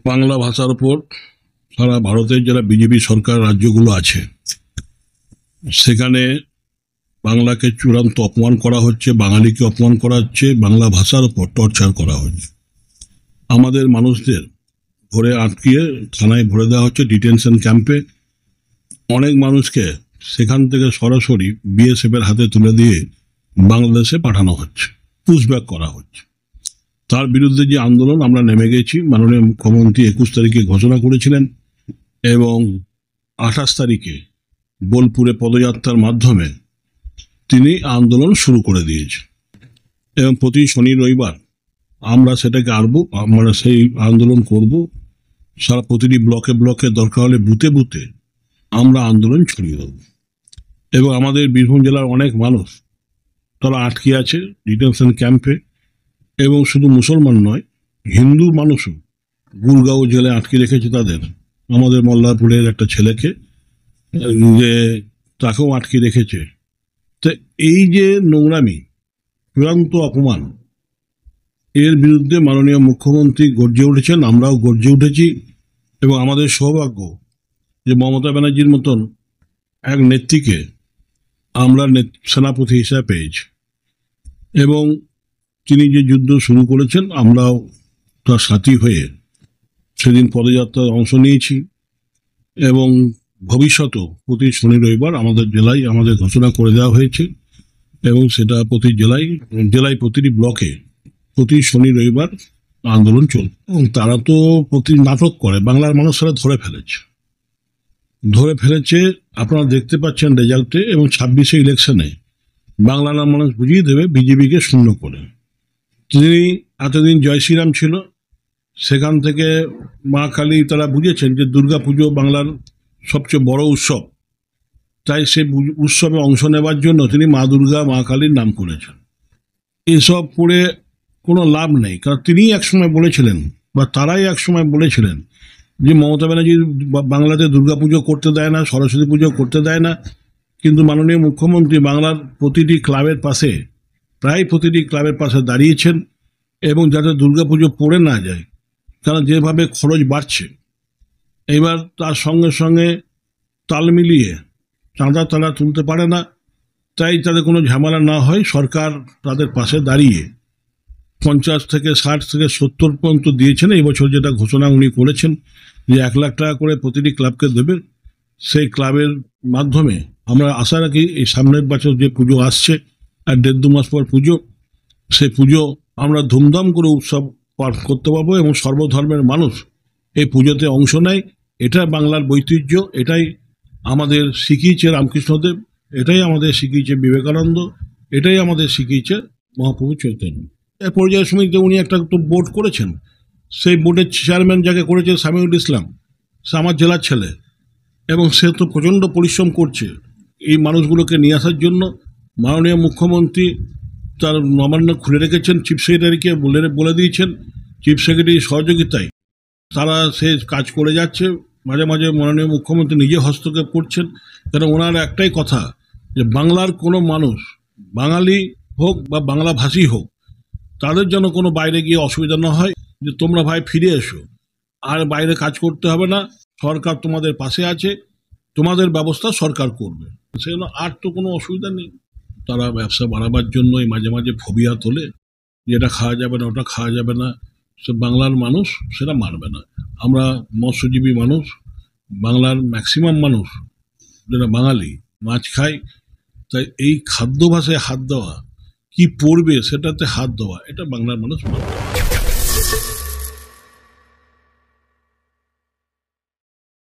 বাংলা ভাষার উপর সারা ভারতের যারা বিজেপি সরকার রাজ্যগুলো আছে সেখানে বাংলাকে চূড়ান্ত অপমান করা হচ্ছে, বাঙালিকে অপমান করা হচ্ছে, বাংলা ভাষার উপর টর্চার করা হচ্ছে। আমাদের মানুষদের ভরে আটকিয়ে থানায় ভরে দেওয়া হচ্ছে, ডিটেনশন ক্যাম্পে। অনেক মানুষকে সেখান থেকে সরাসরি বিএসএফ এর হাতে তুলে দিয়ে বাংলাদেশে পাঠানো হচ্ছে, পুশব্যাক করা হচ্ছে। তার বিরুদ্ধে যে আন্দোলন আমরা নেমে গেছি, মাননীয় মুখ্যমন্ত্রী 21 তারিখে ঘোষণা করেছিলেন এবং 28 তারিখে বোলপুরে পদযাত্রার মাধ্যমে তিনি আন্দোলন শুরু করে দিয়েছেন এবং প্রতি শনি রবিবার আমরা সেটাকে আমরা সেই আন্দোলন করব। সারা প্রতিটি ব্লকে ব্লকে, দরকার হলে বুথে বুথে আমরা আন্দোলন ছড়িয়ে দেব। এবং আমাদের বীরভূম জেলার অনেক মানুষ তারা আটকে আছে ডিটেনশন ক্যাম্পে, এবং শুধু মুসলমান নয়, হিন্দু মানুষও গুরগাঁও জেলায় আটকে রেখেছে তাদের। আমাদের মল্লারপুরের একটা ছেলেকে যে তাকেও আটকে রেখেছে। তো এই যে নোংরামি, চূড়ান্ত অপমান, এর বিরুদ্ধে মাননীয় মুখ্যমন্ত্রী গর্জে উঠেছেন, আমরাও গর্জে উঠেছি। এবং আমাদের সৌভাগ্য যে মমতা ব্যানার্জির মতন এক নেত্রীকে আমরা সেনাপতি হিসাবে পেয়েছি, এবং তিনি যে যুদ্ধ শুরু করেছেন আমরাও তার সাথী হয়ে সেদিন পদযাত্রায় অংশ নিয়েছি। এবং ভবিষ্যতেও প্রতি শনি রবিবার আমাদের জেলায় আমাদের ঘোষণা করে দেওয়া হয়েছে, এবং সেটা প্রতি জেলায় প্রতিটি ব্লকে প্রতি শনি রবিবার আন্দোলন চলবে। এবং তারা তো প্রতি নাটক করে, বাংলার মানুষরা ধরে ফেলেছে। আপনারা দেখতে পাচ্ছেন রেজাল্টে, এবং 26শে ইলেকশনে বাংলার মানুষ বুঝিয়ে দেবে বিজেপিকে শূন্য করে। তিনি এতদিন জয় শ্রীরাম ছিল, সেখান থেকে মা কালী তারা বুঝেছেন যে দুর্গা পুজো বাংলার সবচেয়ে বড় উৎসব, তাই সেই উৎসবে অংশ নেবার জন্য তিনি মা দুর্গা, মা কালীর নাম করেছেন। এসব করে কোনো লাভ নেই, কারণ তিনিই একসময় বলেছিলেন, বা তারাই একসময় বলেছিলেন যে মমতা ব্যানার্জি বাংলাতে দুর্গাপুজো করতে দেয় না, সরস্বতী পুজো করতে দেয় না। কিন্তু মাননীয় মুখ্যমন্ত্রী বাংলার প্রতিটি ক্লাবের পাশে, প্রায় প্রতিটি ক্লাবের পাশে দাঁড়িয়েছেন, এবং যাতে দুর্গাপুজো পড়ে না যায়, কারণ যেভাবে খরচ বাড়ছে, এবার তার সঙ্গে সঙ্গে তাল মিলিয়ে চাঁদা তারা তুলতে পারে না। তাই তাদের কোনো ঝামেলা না হয়, সরকার তাদের পাশে দাঁড়িয়ে 50 থেকে 60 থেকে 70 পর্যন্ত দিয়েছেন। এই বছর যেটা ঘোষণা উনি করেছেন যে 1 লাখ টাকা করে প্রতিটি ক্লাবকে দেবে, সেই ক্লাবের মাধ্যমে আমরা আশা রাখি এই সামনের বছর যে পুজো আসছে, আর 1.5-2 মাস পর পুজো, সেই পুজো আমরা ধুমধাম করে উৎসব পালন করতে পারবো, এবং সর্বধর্মের মানুষ এই পুজোতে অংশ নেয়। এটা বাংলার ঐতিহ্য, এটাই আমাদের শিখিয়েছে রামকৃষ্ণদেব, এটাই আমাদের শিখিয়েছে বিবেকানন্দ, এটাই আমাদের শিখিয়েছে মহাপ্রভু চৈতন্য। এর পর্যায় সমিতিতে উনি একটা তো বোর্ড করেছেন, সেই বোর্ডের চেয়ারম্যান যাকে করেছে সামিউল ইসলাম, সে আমার জেলার ছেলে, এবং সে তো প্রচণ্ড পরিশ্রম করছে এই মানুষগুলোকে নিয়ে আসার জন্য। মাননীয় মুখ্যমন্ত্রী তার নবান্ন খুলে রেখেছেন, চিফ সেক্রেটারিকে বলে দিয়েছেন, চিফ সেক্রেটারির সহযোগিতায় তারা সে কাজ করে যাচ্ছে। মাঝে মাঝে মাননীয় মুখ্যমন্ত্রী নিজে হস্তক্ষেপ করছেন, কারণ ওনার একটাই কথা যে বাংলার কোনো মানুষ, বাঙালি হোক বা বাংলাভাষী হোক, তাদের যেন কোনো বাইরে গিয়ে অসুবিধা না হয়, যে তোমরা ভাই ফিরে এসো, আর বাইরে কাজ করতে হবে না, সরকার তোমাদের পাশে আছে, তোমাদের ব্যবস্থা সরকার করবে। সেজন্য আর তো কোনো অসুবিধা নেই। তারা ব্যবসা বাড়াবার জন্যই মাঝে মাঝে ফোবিয়া তোলে, যেটা খাওয়া যাবে না, ওটা খাওয়া যাবে না, সে বাংলার মানুষ সেটা মানবে না। আমরা মৎস্যজীবী মানুষ, বাংলার ম্যাক্সিমাম মানুষ যারা বাঙালি মাছ খায়, তাই এই খাদ্যাভ্যাসে হাত দেওয়া, কি পড়বে সেটাতে হাত দেওয়া, এটা বাংলার মানুষ মানবে।